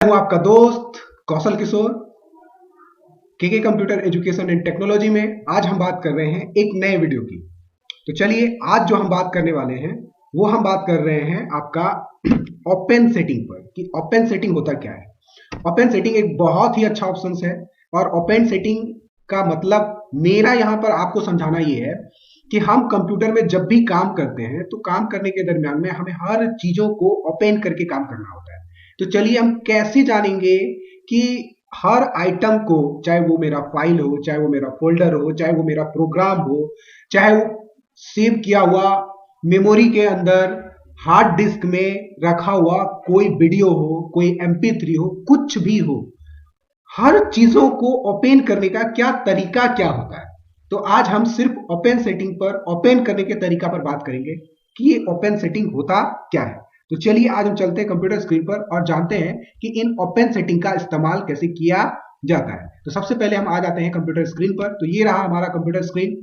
हूं आपका दोस्त कौशल किशोर के कंप्यूटर एजुकेशन एंड टेक्नोलॉजी में। आज हम बात कर रहे हैं एक नए वीडियो की। तो चलिए, आज जो हम बात करने वाले हैं वो हम बात कर रहे हैं आपका ओपन सेटिंग पर कि ओपन सेटिंग होता क्या है। ओपन सेटिंग एक बहुत ही अच्छा ऑप्शन है और ओपन सेटिंग का मतलब मेरा यहां पर आपको समझाना ये है कि हम कंप्यूटर में जब भी काम करते हैं तो काम करने के दरमियान में हमें हर चीजों को ओपन करके काम करना होता है। तो चलिए, हम कैसे जानेंगे कि हर आइटम को, चाहे वो मेरा फाइल हो, चाहे वो मेरा फोल्डर हो, चाहे वो मेरा प्रोग्राम हो, चाहे वो सेव किया हुआ मेमोरी के अंदर हार्ड डिस्क में रखा हुआ कोई वीडियो हो, कोई MP3 हो, कुछ भी हो, हर चीजों को ओपन करने का क्या तरीका क्या होता है। तो आज हम सिर्फ ओपन सेटिंग पर, ओपन करने के तरीका पर बात करेंगे कि ये ओपन सेटिंग होता क्या है। तो चलिए, आज हम चलते हैं कंप्यूटर स्क्रीन पर और जानते हैं कि इन ओपन सेटिंग का इस्तेमाल कैसे किया जाता है। तो सबसे पहले हम आ जाते हैं कंप्यूटर स्क्रीन पर। तो ये रहा हमारा कंप्यूटर स्क्रीन।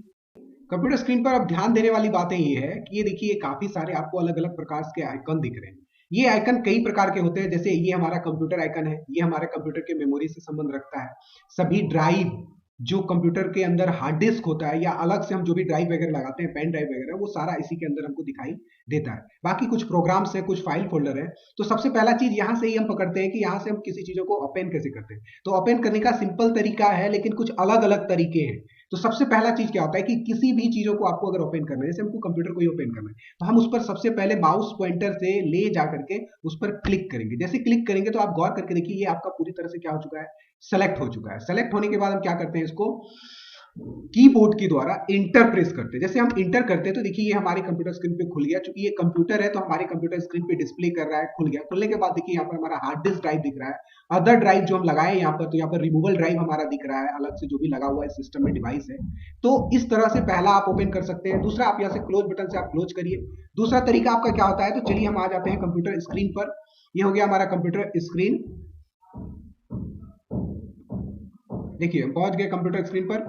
कंप्यूटर स्क्रीन पर अब ध्यान देने वाली बातें ये है कि ये देखिए, काफी सारे आपको अलग अलग प्रकार के आइकन दिख रहे हैं। ये आइकन कई प्रकार के होते हैं, जैसे ये हमारा कंप्यूटर आइकन है, ये हमारे कंप्यूटर के मेमोरी से संबंध रखता है। सभी ड्राइव जो कंप्यूटर के अंदर हार्ड डिस्क होता है या अलग से हम जो भी ड्राइव वगैरह लगाते हैं, पेन ड्राइव वगैरह, वो सारा इसी के अंदर हमको दिखाई देता है। बाकी कुछ प्रोग्राम्स है, कुछ फाइल फोल्डर है। तो सबसे पहला चीज यहां से ही हम पकड़ते हैं कि यहां से हम किसी चीजों को ओपन कैसे करते हैं। तो ओपन करने का सिंपल तरीका है, लेकिन कुछ अलग अलग तरीके हैं। तो सबसे पहला चीज क्या होता है कि किसी भी चीजों को आपको अगर ओपन करना है, जैसे हमको कंप्यूटर को ही ओपन करना है, तो हम उस पर सबसे पहले माउस पॉइंटर से ले जा करके उस पर क्लिक करेंगे। जैसे क्लिक करेंगे तो आप गौर करके देखिए, ये आपका पूरी तरह से क्या हो चुका है, सेलेक्ट हो चुका है। सेलेक्ट होने के बाद हम क्या करते हैं, इसको कीबोर्ड के द्वारा इंटर प्रेस करते हैं। जैसे हम इंटर करते हैं तो देखिए, ये हमारे कंप्यूटर स्क्रीन पे खुल गया। चूंकि ये कंप्यूटर है तो हमारे कंप्यूटर स्क्रीन पे डिस्प्ले कर रहा है, खुल गया। खुलने के बाद देखिए, यहाँ पर हमारा हार्ड डिस्क ड्राइव दिख रहा है। अदर ड्राइव जो हम लगाए यहाँ पर, तो यहाँ पर रिमूवल ड्राइव हमारा दिख रहा है, अलग से जो भी लगा हुआ है सिस्टम में डिवाइस है। तो इस तरह से पहला आप ओपन कर सकते हैं। दूसरा, आप यहाँ से क्लोज बटन से आप क्लोज करिए। दूसरा तरीका आपका क्या होता है, तो चलिए हम आ जाते हैं कंप्यूटर स्क्रीन पर। ये हो गया हमारा कंप्यूटर स्क्रीन। देखिए, हम पहुंच गए कंप्यूटर स्क्रीन पर,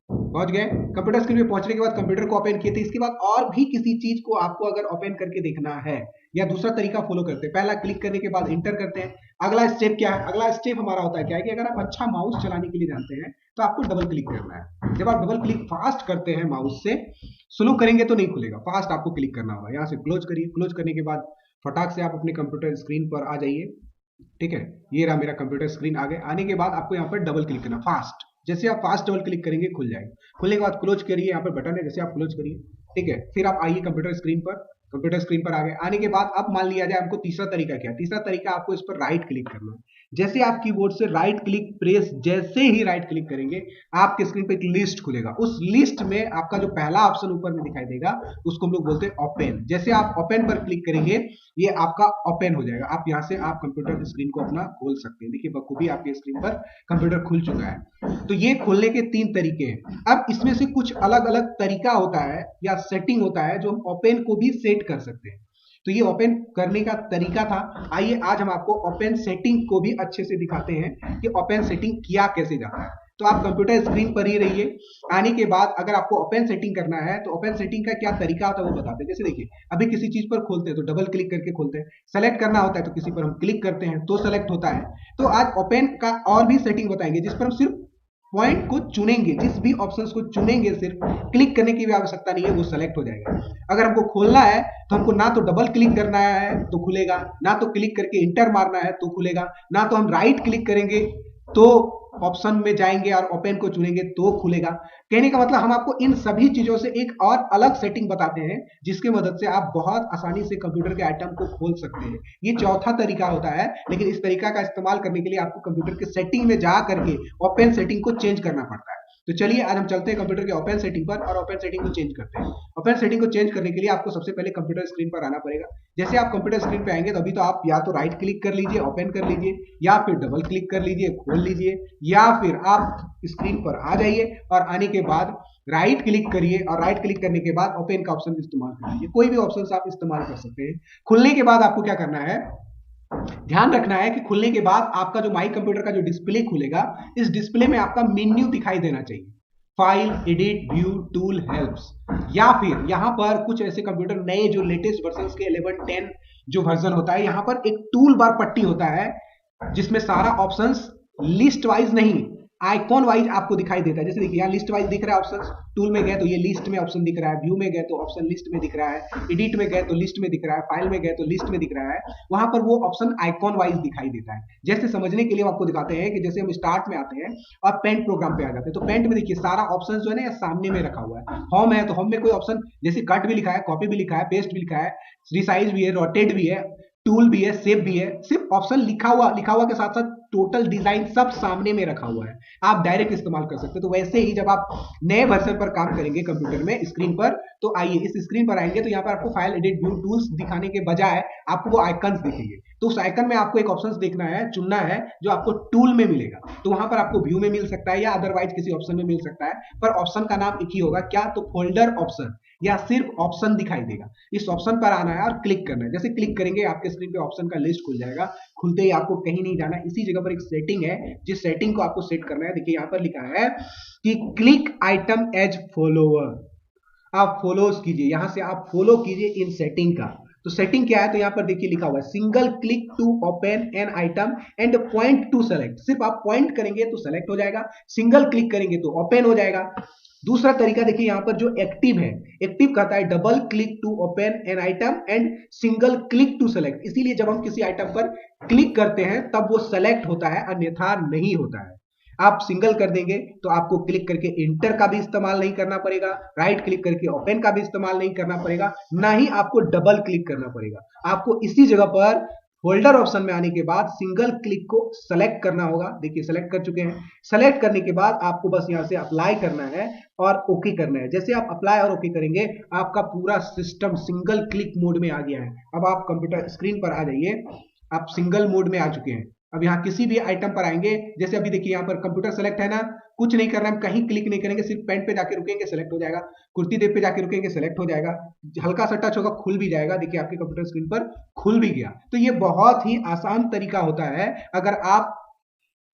पहुंच गए। कंप्यूटर स्क्रीन पे पहुंचने के बाद कंप्यूटर को ओपन किए थे। इसके बाद और भी किसी चीज को आपको अगर ओपन करके देखना है या दूसरा तरीका फॉलो करते हैं, पहला क्लिक करने के बाद इंटर करते हैं। अगला स्टेप क्या है, अगला स्टेप हमारा होता है क्या है कि अगर आप अच्छा माउस चलाने के लिए जानते हैं तो आपको डबल क्लिक करना है। जब आप डबल क्लिक फास्ट करते हैं माउस से, स्लो करेंगे तो नहीं खुलेगा, फास्ट आपको क्लिक करना होगा। यहाँ से क्लोज करिए। क्लोज करने के बाद फटाक से आप अपने कंप्यूटर स्क्रीन पर आ जाइए। ठीक है, ये रहा मेरा कंप्यूटर स्क्रीन। आगे आने के बाद आपको यहाँ पर डबल क्लिक करना, फास्ट। जैसे आप फास्ट डबल क्लिक करेंगे खुल जाएगा। खुलने के बाद क्लोज करिए, यहाँ पर बटन है, जैसे आप क्लोज करिए। ठीक है, फिर आप आइए कंप्यूटर स्क्रीन पर। कंप्यूटर स्क्रीन पर आ गए। आने के बाद अब मान लिया जाए हमको तीसरा तरीका क्या है। तीसरा तरीका, आपको इस पर राइट क्लिक करना है। जैसे आप कीबोर्ड से राइट क्लिक प्रेस, जैसे ही राइट क्लिक करेंगे आपके स्क्रीन पे एक लिस्ट खुलेगा। उस लिस्ट में आपका जो पहला ऑप्शन ऊपर में दिखाई देगा उसको हम लोग बोलते हैं ओपन। जैसे आप ओपन पर क्लिक करेंगे, ये आपका ओपन हो जाएगा। आप यहाँ से आप कंप्यूटर स्क्रीन को अपना खोल सकते हैं। देखिए, बखूबी आपके स्क्रीन पर कंप्यूटर खुल चुका है। तो ये खोलने के 3 तरीके हैं। अब इसमें से कुछ अलग अलग तरीका होता है या सेटिंग होता है जो हम ओपन को भी सेट कर सकते हैं। तो ये ओपन करने का तरीका था। आइए आज हम आपको ओपन सेटिंग को भी अच्छे से दिखाते हैं कि ओपन सेटिंग किया कैसे जाता है। तो आप कंप्यूटर स्क्रीन पर ही रहिए। आने के बाद अगर आपको ओपन सेटिंग करना है तो ओपन सेटिंग का क्या तरीका होता है वो बताते हैं। जैसे देखिए, अभी किसी चीज पर खोलते हैं तो डबल क्लिक करके खोलते हैं। सेलेक्ट करना होता है तो किसी पर हम क्लिक करते हैं तो सेलेक्ट होता है। तो आज ओपन का और भी सेटिंग बताएंगे जिस पर हम सिर्फ पॉइंट को चुनेंगे, जिस भी ऑप्शंस को चुनेंगे, सिर्फ क्लिक करने की भी आवश्यकता नहीं है, वो सेलेक्ट हो जाएगा। अगर हमको खोलना है तो हमको ना तो डबल क्लिक करना है तो खुलेगा, ना तो क्लिक करके इंटर मारना है तो खुलेगा, ना तो हम राइट क्लिक करेंगे तो ऑप्शन में जाएंगे और ओपन को चुनेंगे तो खुलेगा। कहने का मतलब हम आपको इन सभी चीजों से एक और अलग सेटिंग बताते हैं जिसकी मदद से आप बहुत आसानी से कंप्यूटर के आइटम को खोल सकते हैं। ये चौथा तरीका होता है, लेकिन इस तरीका का इस्तेमाल करने के लिए आपको कंप्यूटर के सेटिंग में जा करके ओपन सेटिंग को चेंज करना पड़ता है। तो चलिए, आज हम चलते हैं कंप्यूटर के ओपन सेटिंग पर और ओपन सेटिंग को चेंज करते हैं। ओपन सेटिंग को चेंज करने के लिए आपको सबसे पहले कंप्यूटर स्क्रीन पर आना पड़ेगा। जैसे आप कंप्यूटर स्क्रीन पे आएंगे तो अभी तो आप या तो राइट क्लिक कर लीजिए, ओपन कर लीजिए, या फिर डबल क्लिक कर लीजिए, खोल लीजिए, या फिर आप स्क्रीन पर आ जाइए और आने के बाद राइट क्लिक करिए और राइट क्लिक करने के बाद ओपन का ऑप्शन इस्तेमाल कर लीजिए। कोई भी ऑप्शन आप इस्तेमाल कर सकते हैं। खुलने के बाद आपको क्या करना है, ध्यान रखना है कि खुलने के बाद आपका जो माई कंप्यूटर का जो डिस्प्ले खुलेगा, इस डिस्प्ले में आपका मेन्यू दिखाई देना चाहिए। File, edit, view, tool, helps, या फिर यहां पर कुछ ऐसे कंप्यूटर नए जो लेटेस्ट वर्जन के 11, 10 जो वर्जन होता है, यहां पर एक टूल बार पट्टी होता है। जिसमें सारा ऑप्शंस लिस्ट वाइज नहीं, आइकॉन वाइज आपको दिखाई देता है। जैसे देखिए यहाँ लिस्ट वाइज दिख रहा है ऑप्शंस, टूल में गए तो ये लिस्ट में ऑप्शन दिख रहा है, व्यू में गए तो ऑप्शन लिस्ट में दिख रहा है, एडिट में गए तो लिस्ट में दिख रहा है, फाइल में गए तो लिस्ट में दिख रहा है। वहां पर वो ऑप्शन आइकॉन वाइज दिखाई देता है। जैसे समझने के लिए आपको दिखाते हैं कि जैसे हम स्टार्ट में आते हैं और पेंट प्रोग्राम पे आ जाते हैं, तो पेंट में देखिए सारा ऑप्शन जो है ना सामने में रखा हुआ है। होम है तो होम में कोई ऑप्शन, जैसे कट भी लिखा है, कॉपी भी लिखा है, पेस्ट भी लिखा है, रिसाइज भी है, रोटेट भी है, टूल भी है, सेव भी है, सिर्फ ऑप्शन लिखा हुआ के साथ साथ टोटल डिजाइन सब सामने में रखा हुआ है, आप डायरेक्ट इस्तेमाल कर सकते हैं। तो वैसे ही जब आप नए वर्जन पर काम करेंगे कंप्यूटर में स्क्रीन पर, तो आइए इस स्क्रीन पर आएंगे तो यहाँ पर आपको फाइल एडिट व्यू टूल्स दिखाने के बजाय आपको वो आइकन्स दिखेंगे। तो उस आइकन में आपको एक ऑप्शन देखना है, चुनना है जो आपको टूल में मिलेगा। तो वहां पर आपको व्यू में मिल सकता है या अदरवाइज किसी ऑप्शन में मिल सकता है, पर ऑप्शन का नाम एक ही होगा, क्या? तो फोल्डर ऑप्शन या सिर्फ ऑप्शन दिखाई देगा। इस ऑप्शन पर आना है और क्लिक करना है। जैसे क्लिक करेंगे आपके स्क्रीन पे ऑप्शन का लिस्ट खुल जाएगा। खुलते ही आपको कहीं नहीं जाना, इसी जगह पर एक सेटिंग है, जिस सेटिंग को आपको सेट करना है। देखिए यहाँ पर लिखा है कि क्लिक आइटम एज फॉलोअर, आप फॉलोज कीजिए, यहां से आप फॉलो कीजिए इन सेटिंग का। तो सेटिंग क्या है? तो यहां पर देखिए लिखा हुआ है single click to open an item and point to select. सिर्फ आप पॉइंट करेंगे तो सेलेक्ट हो जाएगा, सिंगल क्लिक करेंगे तो ओपन हो जाएगा। दूसरा तरीका देखिए यहां पर जो एक्टिव है, एक्टिव कहता है double click to open an item and single click to select. इसीलिए जब हम किसी आइटम पर क्लिक करते हैं तब वो सेलेक्ट होता है, अन्यथा नहीं होता है। आप सिंगल कर देंगे तो आपको क्लिक करके इंटर का भी इस्तेमाल नहीं करना पड़ेगा, राइट क्लिक करके ओपन का भी इस्तेमाल नहीं करना पड़ेगा, ना ही आपको डबल क्लिक करना पड़ेगा। आपको इसी जगह पर फोल्डर ऑप्शन में आने के बाद सिंगल क्लिक को सेलेक्ट करना होगा। देखिए सेलेक्ट कर चुके हैं। सेलेक्ट करने के बाद आपको बस यहां से अप्लाई करना है और ओके करना है। जैसे आप अप्लाई और ओके करेंगे आपका पूरा सिस्टम सिंगल क्लिक मोड में आ गया है। अब आप कंप्यूटर स्क्रीन पर आ जाइए, आप सिंगल मोड में आ चुके हैं। अब यहाँ किसी भी आइटम पर आएंगे, जैसे अभी देखिए यहाँ पर कंप्यूटर सेलेक्ट है ना, कुछ नहीं करना है, कहीं क्लिक नहीं करेंगे, सिर्फ पेंट पे जाके रुकेंगे सेलेक्ट हो जाएगा, कुर्ती देव पे जाके रुकेंगे सेलेक्ट हो जाएगा, हल्का सा टच होगा खुल भी जाएगा। देखिए आपके कंप्यूटर स्क्रीन पर खुल भी गया। तो ये बहुत ही आसान तरीका होता है। अगर आप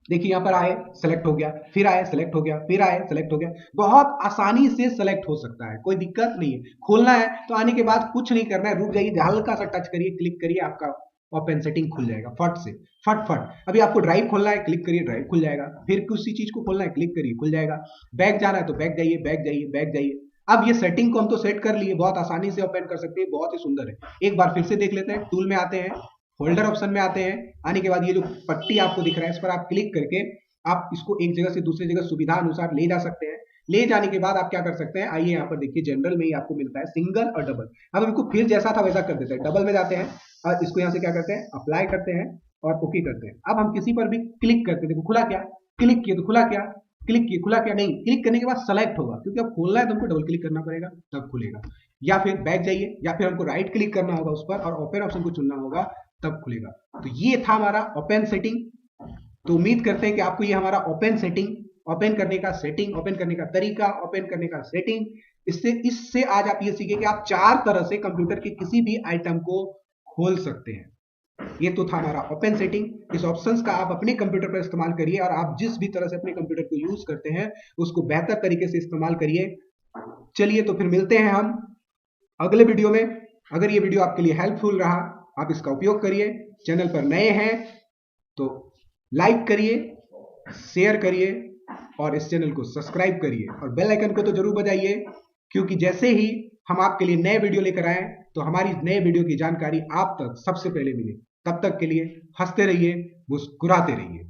देखिए यहाँ पर आए सेलेक्ट हो गया, फिर आए सेलेक्ट हो गया, फिर आए सेलेक्ट हो गया, बहुत आसानी से सेलेक्ट हो सकता है, कोई दिक्कत नहीं है। खोलना है तो आने के बाद कुछ नहीं करना है, रुक जाइए, हल्का सा टच करिए, क्लिक करिए, आपका ओपन सेटिंग खुल जाएगा फट से, फट। अभी आपको ड्राइव खोलना है, क्लिक करिए, ड्राइव खुल जाएगा। फिर किसी चीज को खोलना है, क्लिक करिए, खुल जाएगा। बैक जाना है तो बैक जाइए, बैक जाइए, बैक जाइए। अब ये सेटिंग को हम तो सेट कर लिए, बहुत आसानी से ओपन कर सकते हैं, बहुत ही सुंदर है। एक बार फिर से देख लेते हैं। टूल में आते हैं, फोल्डर ऑप्शन में आते हैं, आने के बाद ये जो पट्टी आपको दिख रहा है इस पर आप क्लिक करके आप इसको एक जगह से दूसरी जगह सुविधा अनुसार ले जा सकते हैं। ले जाने के बाद आप क्या कर सकते हैं, आइए यहाँ पर देखिए जनरल में ही आपको मिलता है सिंगल और डबल। अब इनको फिर जैसा था वैसा कर देते हैं, डबल में जाते हैं और इसको यहाँ से क्या करते हैं, अप्लाई करते हैं और ओके करते हैं। अब हम किसी पर भी क्लिक करते हैं, देखो खुला क्या, क्लिक किए तो खुला क्या, क्लिक किए खुला क्या, नहीं, क्लिक करने के बाद सेलेक्ट होगा, क्योंकि अब खोलना है तो हमको डबल क्लिक करना पड़ेगा तब खुलेगा। या फिर बैक जाइए, या फिर हमको राइट क्लिक करना होगा उस पर और ओपन ऑप्शन को चुनना होगा, तब खुलेगा। तो ये था हमारा ओपन सेटिंग। तो उम्मीद करते हैं कि आपको ये हमारा ओपन सेटिंग, ओपन करने का सेटिंग, ओपन करने का तरीका, ओपन करने का सेटिंग, इससे आज आप ये सीखे कि आप 4 तरह से कंप्यूटर के किसी भी आइटम को खोल सकते हैं। ये तो था हमारा ओपन सेटिंग। इस ऑप्शंस का आप अपने कंप्यूटर पर इस्तेमाल करिए और आप जिस भी तरह से अपने कंप्यूटर को यूज करते हैं उसको बेहतर तरीके से इस्तेमाल करिए। चलिए तो फिर मिलते हैं हम अगले वीडियो में। अगर ये वीडियो आपके लिए हेल्पफुल रहा, आप इसका उपयोग करिए। चैनल पर नए हैं तो लाइक करिए, शेयर करिए और इस चैनल को सब्सक्राइब करिए और बेल आइकन को तो जरूर बजाइए, क्योंकि जैसे ही हम आपके लिए नए वीडियो लेकर आए तो हमारी नए वीडियो की जानकारी आप तक सबसे पहले मिले। तब तक के लिए हंसते रहिए, मुस्कुराते रहिए।